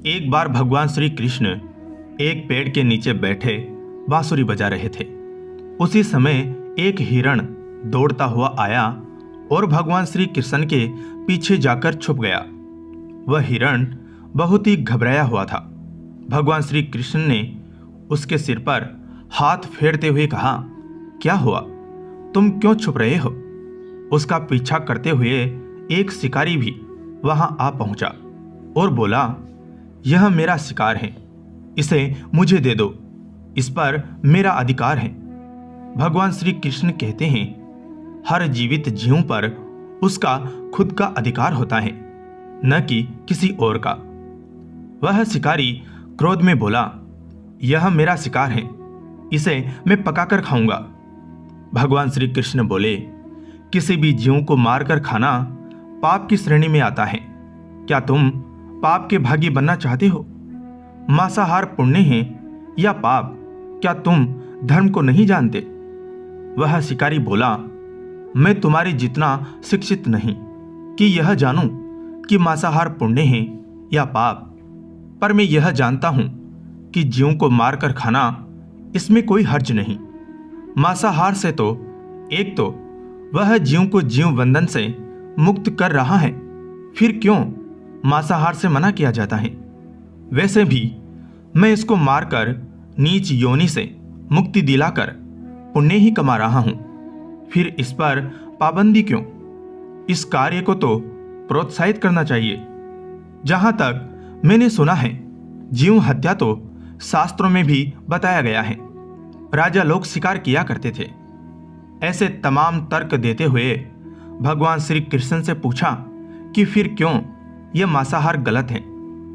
एक बार भगवान श्री कृष्ण एक पेड़ के नीचे बैठे बांसुरी बजा रहे थे। उसी समय एक हिरण दौड़ता हुआ आया और भगवान श्री कृष्ण के पीछे जाकर छुप गया। वह हिरण बहुत ही घबराया हुआ था। भगवान श्री कृष्ण ने उसके सिर पर हाथ फेरते हुए कहा, क्या हुआ, तुम क्यों छुप रहे हो? उसका पीछा करते हुए एक शिकारी भी वहां आ पहुंचा और बोला, यह मेरा शिकार है, इसे मुझे दे दो, इस पर मेरा अधिकार है। भगवान श्री कृष्ण कहते हैं, हर जीवित जीव पर उसका खुद का अधिकार होता है, न कि किसी और का। वह शिकारी क्रोध में बोला, यह मेरा शिकार है, इसे मैं पकाकर खाऊंगा। भगवान श्री कृष्ण बोले, किसी भी जीव को मारकर खाना पाप की श्रेणी में आता है। क्या तुम पाप के भागी बनना चाहते हो? मांसाहार पुण्य है या पाप, क्या तुम धर्म को नहीं जानते? वह शिकारी बोला, मैं तुम्हारे जितना शिक्षित नहीं कि यह जानूं कि मांसाहार पुण्य है या पाप, पर मैं यह जानता हूं कि जीवों को मारकर खाना, इसमें कोई हर्ज नहीं। मांसाहार से तो एक तो वह जीव को जीव बंधन से मुक्त कर रहा है, फिर क्यों मांसाहार से मना किया जाता है? वैसे भी मैं इसको मारकर नीच योनि से मुक्ति दिलाकर पुण्य ही कमा रहा हूं, फिर इस पर पाबंदी क्यों? इस कार्य को तो प्रोत्साहित करना चाहिए। जहां तक मैंने सुना है, जीव हत्या तो शास्त्रों में भी बताया गया है। राजा लोग शिकार किया करते थे। ऐसे तमाम तर्क देते हुए भगवान श्री कृष्ण से पूछा कि फिर क्यों यह मांसाहार गलत है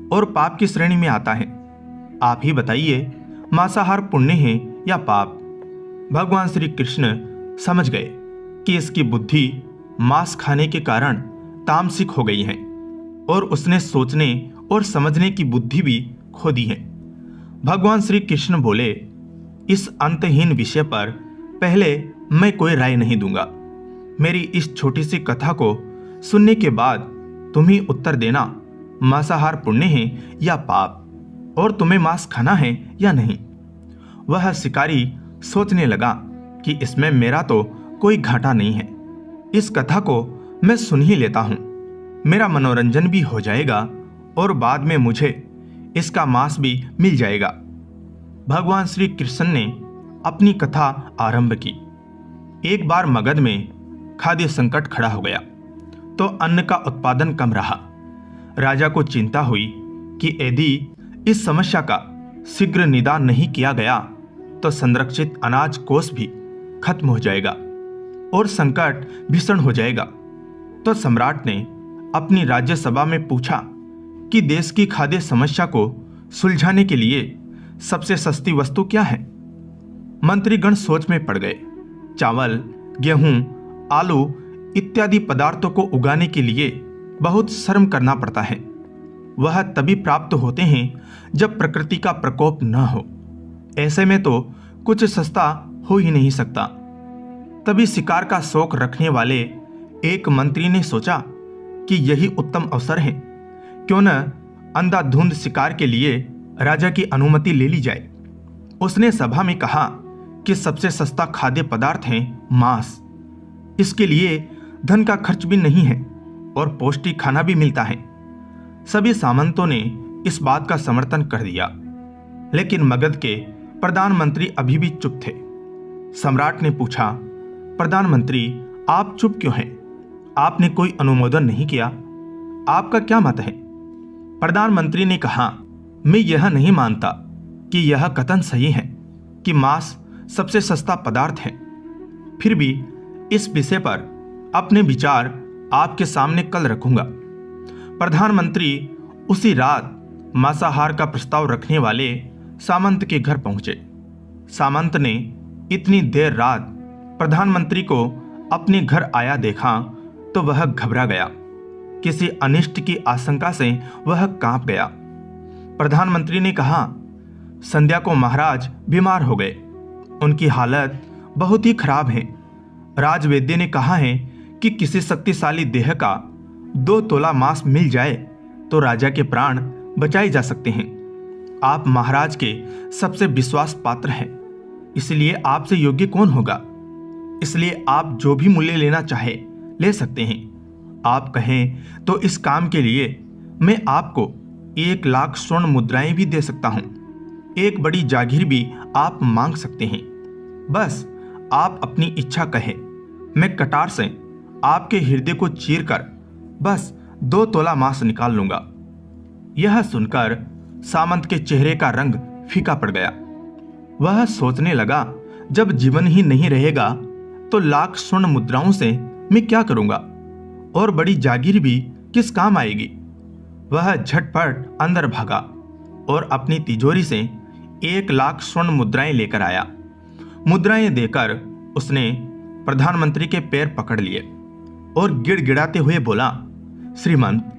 और पाप की श्रेणी में आता है? आप ही बताइए, मांसाहार पुण्य है या पाप? भगवान श्री कृष्ण समझ गए कि इसकी बुद्धि मांस खाने के कारण तामसिक हो गई है और उसने सोचने और समझने की बुद्धि भी खो दी है। भगवान श्री कृष्ण बोले, इस अंतहीन विषय पर पहले मैं कोई राय नहीं दूंगा। मेरी इस छोटी सी कथा को सुनने के बाद तुम ही उत्तर देना, मांसाहार पुण्य है या पाप, और तुम्हें मांस खाना है या नहीं। वह शिकारी सोचने लगा कि इसमें मेरा तो कोई घाटा नहीं है, इस कथा को मैं सुन ही लेता हूं, मेरा मनोरंजन भी हो जाएगा और बाद में मुझे इसका मांस भी मिल जाएगा। भगवान श्री कृष्ण ने अपनी कथा आरंभ की। एक बार मगध में खाद्य संकट खड़ा हो गया तो अन्न का उत्पादन कम रहा। राजा को चिंता हुई कि यदि इस समस्या का शीघ्र निदान नहीं किया गया तो संरक्षित अनाज कोष भी खत्म हो जाएगा और संकट भीषण हो जाएगा। तो सम्राट ने अपनी राज्यसभा में पूछा कि देश की खाद्य समस्या को सुलझाने के लिए सबसे सस्ती वस्तु क्या है? मंत्रीगण सोच में पड़ गए। चावल, गेहूं, आलू इत्यादि पदार्थों को उगाने के लिए बहुत श्रम करना पड़ता है। वह तभी प्राप्त होते हैं जब प्रकृति का प्रकोप न हो। ऐसे में तो कुछ सस्ता हो ही नहीं सकता। तभी शिकार का शौक रखने वाले एक मंत्री ने सोचा कि यही उत्तम अवसर है, क्यों न अंधाधुंध शिकार के लिए राजा की अनुमति ले ली जाए। उसने सभा में कहा कि सबसे सस्ता खाद्य पदार्थ है मांस। इसके लिए धन का खर्च भी नहीं है और पौष्टिक खाना भी मिलता है। सभी सामंतों ने इस बात का समर्थन कर दिया, लेकिन मगध के प्रधानमंत्री अभी भी चुप थे। सम्राट ने पूछा, प्रधानमंत्री, आप चुप क्यों हैं? आपने कोई अनुमोदन नहीं किया, आपका क्या मत है? प्रधानमंत्री ने कहा, मैं यह नहीं मानता कि यह कथन सही है कि मांस सबसे सस्ता पदार्थ है। फिर भी इस विषय पर अपने विचार आपके सामने कल रखूंगा। प्रधानमंत्री उसी रात मांसाहार का प्रस्ताव रखने वाले सामंत के घर पहुंचे। सामंत ने इतनी देर रात प्रधानमंत्री को अपने घर आया देखा तो वह घबरा गया। किसी अनिष्ट की आशंका से वह कांप गया। प्रधानमंत्री ने कहा, संध्या को महाराज बीमार हो गए, उनकी हालत बहुत ही खराब है। राजवैद्य ने कहा है कि किसी शक्तिशाली देह का 2 तोला मांस मिल जाए तो राजा के प्राण बचाए जा सकते हैं। आप महाराज के सबसे विश्वास पात्र हैं, इसलिए आपसे योग्य कौन होगा। इसलिए आप जो भी मूल्य लेना चाहे ले सकते हैं। आप कहें तो इस काम के लिए मैं आपको 1,00,000 स्वर्ण मुद्राएं भी दे सकता हूं। एक बड़ी जागीर भी आप मांग सकते हैं। बस आप अपनी इच्छा कहें, मैं कटार से आपके हृदय को चीरकर बस 2 तोला मांस निकाल लूंगा। यह सुनकर सामंत के चेहरे का रंग फीका पड़ गया। वह सोचने लगा, जब जीवन ही नहीं रहेगा तो 1,00,000 स्वर्ण मुद्राओं से मैं क्या करूंगा, और बड़ी जागीर भी किस काम आएगी। वह झटपट अंदर भागा और अपनी तिजोरी से 1,00,000 स्वर्ण मुद्राएं लेकर आया। मुद्राएं देकर उसने प्रधानमंत्री के पैर पकड़ लिए और गिड़गिड़ाते हुए बोला, श्रीमंत,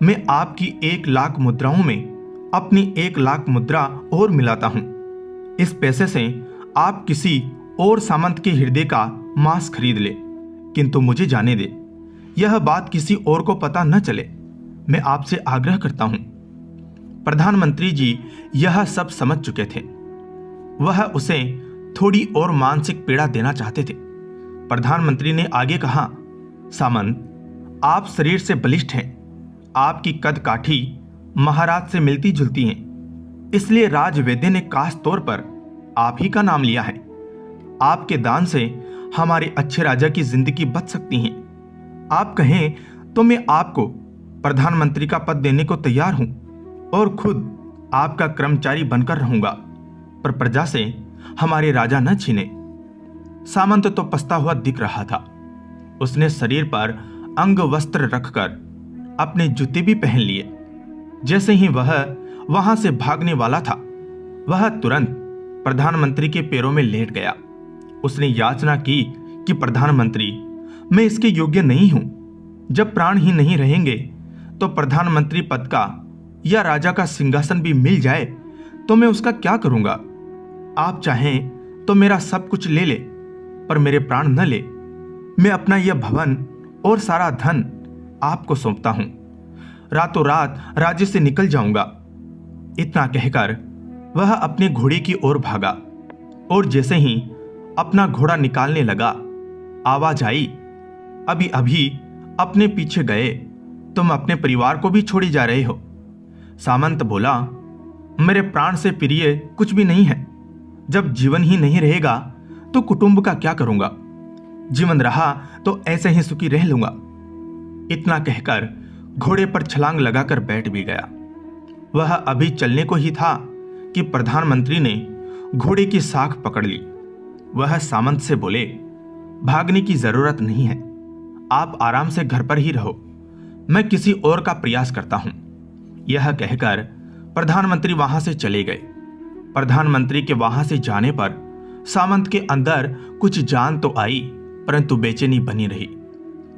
मैं आपकी 1,00,000 मुद्राओं में अपनी 1,00,000 मुद्रा और मिलाता हूं। इस पैसे से आप किसी और सामंत के हृदय का मांस खरीद ले, किंतु मुझे जाने दे, यह बात किसी और को पता न चले। मैं आपसे आग्रह करता हूं। प्रधानमंत्री जी यह सब समझ चुके थे। वह उसे थोड़ी और मानसिक पीड़ा देना चाहते थे। प्रधानमंत्री ने आगे कहा, सामंत, आप शरीर से बलिष्ठ हैं, आपकी कद काठी महाराज से मिलती जुलती हैं, इसलिए राजवैद्य ने खास तौर पर आप ही का नाम लिया है। आपके दान से हमारे अच्छे राजा की जिंदगी बच सकती है। आप कहें तो मैं आपको प्रधानमंत्री का पद देने को तैयार हूं और खुद आपका कर्मचारी बनकर रहूंगा, पर प्रजा से हमारे राजा न छीने। सामंत तो पछता हुआ दिख रहा था। उसने शरीर पर अंग वस्त्र रखकर अपने जूते भी पहन लिए। जैसे ही वह वहां से भागने वाला था, वह तुरंत प्रधानमंत्री के पैरों में लेट गया। उसने याचना की कि प्रधानमंत्री, मैं इसके योग्य नहीं हूं। जब प्राण ही नहीं रहेंगे तो प्रधानमंत्री पद का या राजा का सिंहासन भी मिल जाए तो मैं उसका क्या करूंगा। आप चाहें तो मेरा सब कुछ ले ले, पर मेरे प्राण न ले। मैं अपना यह भवन और सारा धन आपको सौंपता हूं। रातों रात राज्य से निकल जाऊंगा। इतना कहकर वह अपने घोड़े की ओर भागा और जैसे ही अपना घोड़ा निकालने लगा, आवाज आई, अभी अभी अपने पीछे गए, तुम अपने परिवार को भी छोड़ी जा रहे हो। सामंत बोला, मेरे प्राण से प्रिय कुछ भी नहीं है। जब जीवन ही नहीं रहेगा तो कुटुंब का क्या करूंगा। जीवन रहा तो ऐसे ही सुखी रह लूंगा। इतना कहकर घोड़े पर छलांग लगाकर बैठ भी गया। वह अभी चलने को ही था कि प्रधानमंत्री ने घोड़े की साख पकड़ ली। वह सामंत से बोले, भागने की जरूरत नहीं है, आप आराम से घर पर ही रहो, मैं किसी और का प्रयास करता हूं। यह कहकर प्रधानमंत्री वहां से चले गए। प्रधानमंत्री के वहां से जाने पर सामंत के अंदर कुछ जान तो आई, परंतु बेचैनी बनी रही।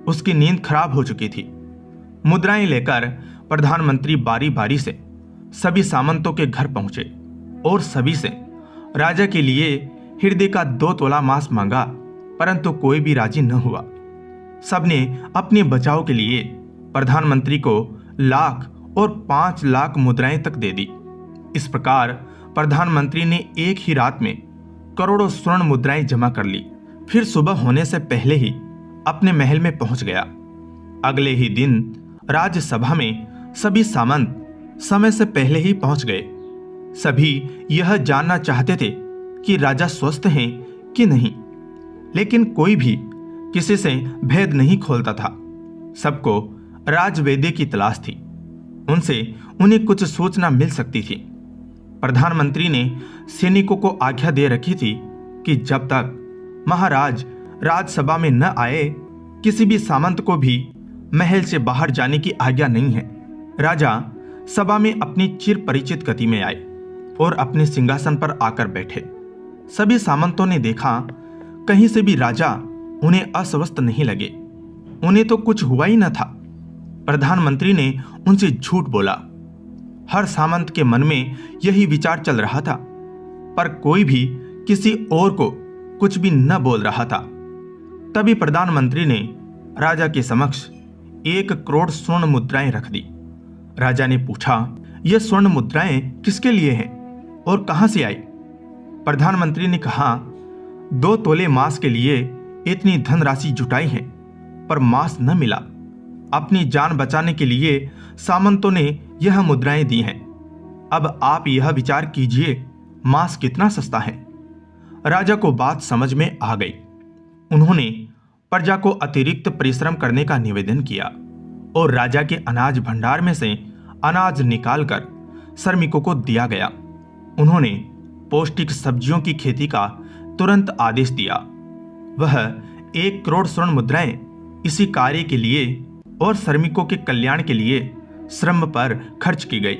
उसकी नींद खराब हो चुकी थी। मुद्राएं लेकर प्रधानमंत्री बारी बारी से सभी सामंतों के घर पहुंचे और सभी से राजा के लिए हृदय का 2 तोला मांस मांगा, परंतु कोई भी राजी न हुआ। सबने अपने बचाव के लिए प्रधानमंत्री को 1,00,000 और 5,00,000 मुद्राएं तक दे दी। इस प्रकार प्रधानमंत्री ने एक ही रात में करोड़ों स्वर्ण मुद्राएं जमा कर ली। फिर सुबह होने से पहले ही अपने महल में पहुंच गया। अगले ही दिन राज्यसभा में सभी सामंत समय से पहले ही पहुंच गए। सभी यह जानना चाहते थे कि राजा स्वस्थ हैं कि नहीं, लेकिन कोई भी किसी से भेद नहीं खोलता था। सबको राजवैद्य की तलाश थी, उनसे उन्हें कुछ सूचना मिल सकती थी। प्रधानमंत्री ने सैनिकों को आज्ञा दे रखी थी कि जब तक महाराज राजसभा में न आए, किसी भी सामंत को भी महल से बाहर जाने की आज्ञा नहीं है। राजा सभा में अपनी चिर परिचित गति में आए और अपने सिंहासन पर आकर बैठे। सभी सामंतों ने देखा, कहीं से भी राजा उन्हें अस्वस्थ नहीं लगे। उन्हें तो कुछ हुआ ही न था। प्रधानमंत्री ने उनसे झूठ बोला। हर सामंत के मन में यही विचार चल रहा था, पर कोई भी किसी और को कुछ भी न बोल रहा था। तभी प्रधानमंत्री ने राजा के समक्ष 1 करोड़ स्वर्ण मुद्राएं रख दी। राजा ने पूछा, ये स्वर्ण मुद्राएं किसके लिए हैं और कहां से आई? प्रधानमंत्री ने कहा, 2 तोले मांस के लिए इतनी धनराशि जुटाई है, पर मांस न मिला। अपनी जान बचाने के लिए सामंतों ने यह मुद्राएं दी हैं। अब आप यह विचार कीजिए, मांस कितना सस्ता है। राजा को बात समझ में आ गई। उन्होंने प्रजा को अतिरिक्त परिश्रम करने का निवेदन किया और राजा के अनाज भंडार में से अनाज निकालकर श्रमिकों को दिया गया। उन्होंने पौष्टिक सब्जियों की खेती का तुरंत आदेश दिया। वह 1 करोड़ स्वर्ण मुद्राएं इसी कार्य के लिए और श्रमिकों के कल्याण के लिए श्रम पर खर्च की गई।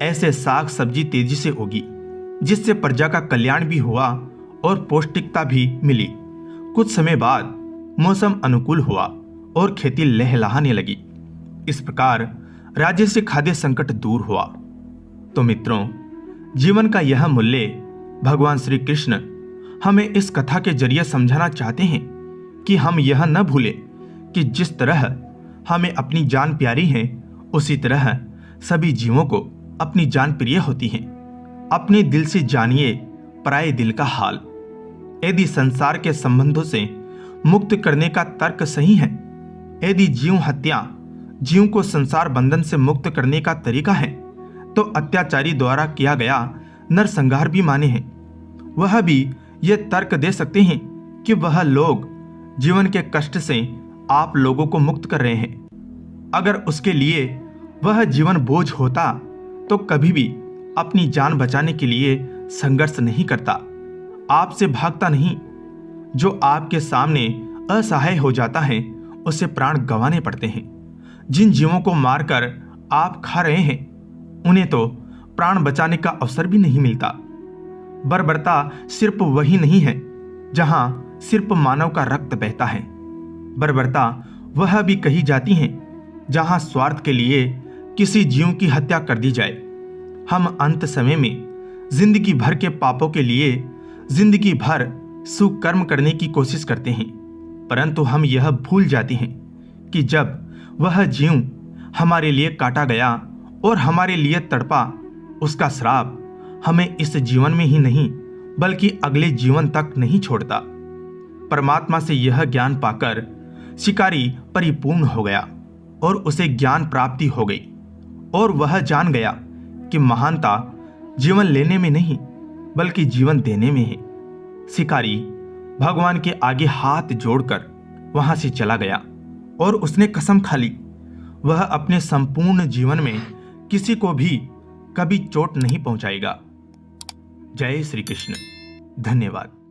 ऐसे साग सब्जी तेजी से उगी, जिससे प्रजा का कल्याण भी हुआ और पौष्टिकता भी मिली। कुछ समय बाद मौसम अनुकूल हुआ और खेती लहलहाने लगी। इस प्रकार राज्य से खाद्य संकट दूर हुआ। तो मित्रों, जीवन का यह मूल्य भगवान श्री कृष्ण हमें इस कथा के जरिए समझाना चाहते हैं कि हम यह न भूलें कि जिस तरह हमें अपनी जान प्यारी है, उसी तरह सभी जीवों को अपनी जान प्रिय होती है। अपने दिल से जानिए पराये दिल का हाल। यदि संसार के संबंधों से मुक्त करने का तर्क सही है, यदि जीव हत्या जीव को संसार बंधन से मुक्त करने का तरीका है, तो अत्याचारी द्वारा किया गया नरसंहार भी माने हैं। वह भी ये तर्क दे सकते हैं कि वह लोग जीवन के कष्ट से आप लोगों को मुक्त कर रहे हैं। अगर उसके लिए वह जीवन बोझ होता तो कभी भी अपनी जान बचाने के लिए संघर्ष नहीं करता, आपसे भागता नहीं। जो आपके सामने असहाय हो जाता है, उसे प्राण गंवाने पड़ते हैं। जिन जीवों को मारकर आप खा रहे हैं, उन्हें तो प्राण बचाने का अवसर भी नहीं मिलता। बर्बरता सिर्फ वही नहीं है जहां सिर्फ मानव का रक्त बहता है। बर्बरता वह भी कही जाती है जहां स्वार्थ के लिए किसी जीव की हत्या कर दी जाए। हम अंत समय में जिंदगी भर के पापों के लिए जिंदगी भर सुकर्म करने की कोशिश करते हैं, परंतु हम यह भूल जाते हैं कि जब वह जीव हमारे लिए काटा गया और हमारे लिए तड़पा, उसका श्राप हमें इस जीवन में ही नहीं बल्कि अगले जीवन तक नहीं छोड़ता। परमात्मा से यह ज्ञान पाकर शिकारी परिपूर्ण हो गया और उसे ज्ञान प्राप्ति हो गई और वह जान गया कि महानता जीवन लेने में नहीं बल्कि जीवन देने में है। शिकारी भगवान के आगे हाथ जोड़कर वहां से चला गया और उसने कसम खा ली, वह अपने संपूर्ण जीवन में किसी को भी कभी चोट नहीं पहुंचाएगा। जय श्री कृष्ण। धन्यवाद।